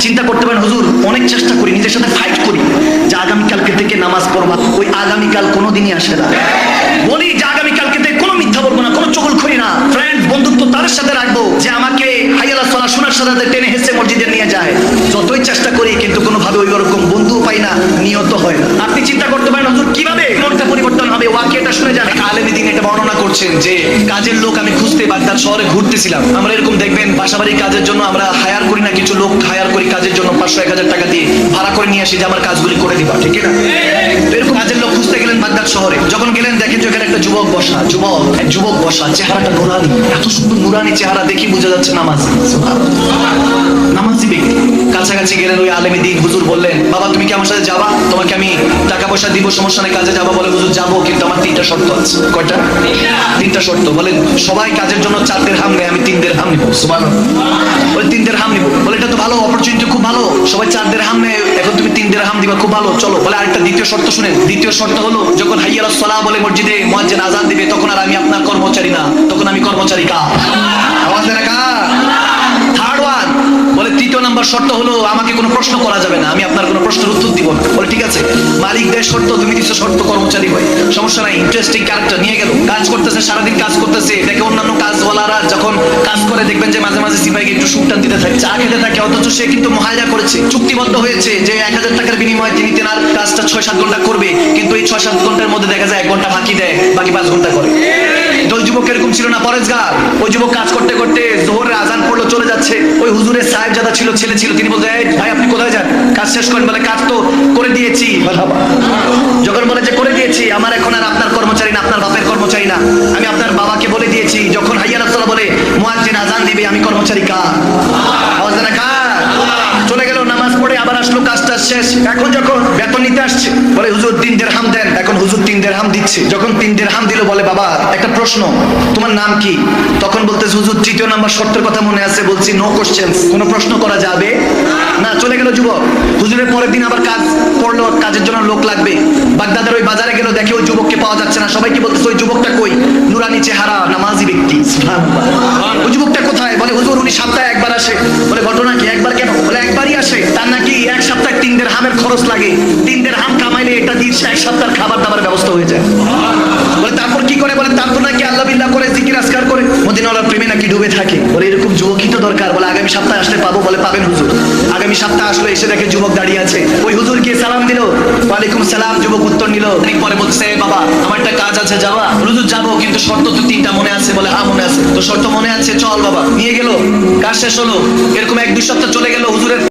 চিন্তা করতে পারেন হুজুর, অনেক চেষ্টা করি, নিজের সাথে ফাইট করি যে আগামীকালকে থেকে নামাজ পড়বা, ওই আগামীকাল কোনোদিনই আসে না। বলি যে আগামীকালকে থেকে কোনো মিথ্যা বলবো না, কোনো চগলখড়ি না, ফ্রেন্ড বন্ধুত্ব তাদের সাথে রাখবো যে আমাকে হাইয়া আলাস সালাহ শোনার সাথে টেনে হেসে মসজিদে নিয়ে যায়। যতই চেষ্টা করি কিন্তু কোনোভাবে ওই রকম বন্ধু পাই না, নিয়ত হয় না। আপনি চিন্তা করতে পারেন হুজুর কিভাবে মনটা পরিবর্তন হবে, ওয়াকিয়াটা শুনে যান। আলেমী দিন এটা বর্ণনা করছেন যে কাজের লোক আমি খুঁজতে বাগদাদ শহরে ঘুরতেছিলাম। আমরা এরকম দেখবেন বাসাবাড়ি কাজের জন্য আমরা হায়ার করি না, কিছু লোক হায়ার করি কাজের জন্য 500-1000 টাকা দিয়ে ভাড়া করে নিয়ে আসি যে আমার কাজগুলি করে দিবা, ঠিক না? তো এরকম কাজের লোক খুঁজতে গেলেন বাগদাদ শহরে। যখন গেলেন দেখেন যে এখানে একটা যুবক বসা, চেহারাটা নুরানি, এত সুন্দর নুরানি চেহারা, দেখি বোঝা যাচ্ছে নামাজি ব্যক্তি। কাছাকাছি গেলেন ওই আলেমী দিন, হুজুর বললেন বাবা তুমি কি আমার সাথে যাবা, তোমাকে আমি টাকা পয়সা দিব, সমস্যা নেই, কাজে যাবা? বলে হুজুর যাবো, কিন্তু আমার 3টা শর্ত আছে। কয়টা? 3টা শর্ত। বলেন সবাই কাজের জন্য 4 দিরহাম নেয়, আমি 3 দিরহাম নিব। সুবহানাল্লাহ। বলে 3 দিরহাম নিব। বলে এটা তো ভালো অপরচুনিটি, খুব ভালো, সবাই 4 দিরহাম নেয়, এখন তুমি 3 দিরহাম দিবা, খুব ভালো, চলো। বলে আরেকটা দ্বিতীয় শর্ত শুনেন। দ্বিতীয় শর্ত হলো যখন হাইয়া আলাস সালাহ বলে মসজিদে মুয়াজ্জিন আযান দিবে, তখন আর আমি আপনার কর্মচারী না, তখন আমি কর্মচারী কার? আওয়াজ দেন কার? Third one. বলে 3য় নাম্বার শর্ত হলো আমাকে কোনো প্রশ্ন করা যাবে না, আমি আপনার কোনো প্রশ্নের উত্তর দিব না। বলে ঠিক আছে, মালিক দেয় শর্ত, তুমি দিচ্ছ শর্ত, কর্মচারী হয়, সমস্যা নাই। ইন্টারেস্টিং ক্যারেক্টার নিয়ে গেল, কাজ করতেছে, সারাদিন কাজ করতেছে, দেখে অন্যান্য কাজওয়ালারা যখন কাজ করে দেখবেন যে মাঝে মাঝে সিপাহীকে একটু সুখটান দিতে থাকে, চা খেতে থাকে, অথচ সে কিন্তু মুহায়রা করেছে, চুক্তিবদ্ধ হয়েছে যে 1000 টাকার বিনিময়ে তিনি তেনার কাজটা 6-7 ঘন্টা করবে, কিন্তু এই 6-7 ঘন্টার মধ্যে দেখা যায় 1 ঘন্টা ফাঁকি দেয়, বাকি 5 ঘন্টা করে। ওই যুবক এরকম ছিল না, পরেজগার। ওই যুবক কাজ করতে করতে জোহরের আজান পড়লো, চলে যাচ্ছে। ওই হুজুরের সাহেবজাদা ছিল, ছেলে ছিল, তিনি বলতে ভাই আপনি কোথায় যান? কাজ শেষ করেন। বলে কাজ তো করে দিয়েছি। যখন বলে যে করে দিয়েছি, আমার এখন আর আপনার কর্মচারী না, আপনার বাপের কর্মচারী না, আমি আপনার বাবাকে বলে দিয়েছি যখন হাইয়া আলাস সালাহ বলে মুয়াজ্জিন আযান দিবে, আমি কর্মচারী কার? আওয়াজ দেন কার? চলে গেল, নামাজ পড়ে আবার আসলো, কাজটা শেষ। এখন যখন বেতন নিতে আসছে, বলে হুজুর 3 দিরহাম দেন। এখন হুজুর 3 দিরহাম দিচ্ছে। যখন 3 দিরহাম দিল, বলে বাবা একটা প্রশ্ন, তোমার নাম কি? তখন বলতেছে হুজুর 3য় নাম্বার শর্তের কথা মনে আছে, বলছি নো কোশ্চেন, কোনো প্রশ্ন করা যাবে না। চলে গেল যুবক। হুজুরের পরের দিন আবার কাজ পড়লো, কাজের জন্য লোক লাগবে। বাগদাদের ওই বাজারে গেল, দেখে ওই যুবককে পাওয়া যাচ্ছে না। সবাইকে বলতেছে ওই যুবকটা কই? নুরানি চেহারা, নামাজি ব্যক্তি। সুবহানাল্লাহ। ওই যুবকটা কোথায়? বলে হুজুর উনি সপ্তাহে একবার আসে। বলে ঘটনা কি? একবার কেন? বলে একবারই আসে, তার নাকি 1 সপ্তাহে 3 দিরহামের খরচ লাগে, 3 দিরহাম কামাইলে এটা দিয়ে 1 সপ্তাহের খাবার দাবার ব্যবস্থা হয়ে যায়। বলে তারপর কি করে? বলে তারপর নাকি আল্লাহ বিল্লাহ করে, জিকির আজকার করে, মদিনাওয়ালার প্রেমে নাকি ডুবে থাকে। বলে এরকম যুবকই তো দরকার। বলে আগামী সপ্তাহে আসলে পাবো। বলে পাবেন হুজুর। আগামী সপ্তাহে আসলো, এসে দেখে যুবক দাঁড়িয়ে আছে। ওই হুজুর গিয়ে সালাম দিল, ওয়ালাইকুম সালাম। যুবক উত্তর নিল। পরে বলছে বাবা আমার একটা কাজ আছে, যাবা? হুজুর যাবো, কিন্তু শর্ত তো 3টা মনে আছে। বলে হ্যাঁ মনে আছে। তো শর্ত মনে আছে, চল বাবা। নিয়ে গেল, কাজ শেষ হলো। এরকম 1-2 সপ্তাহ চলে গেল। হুজুরের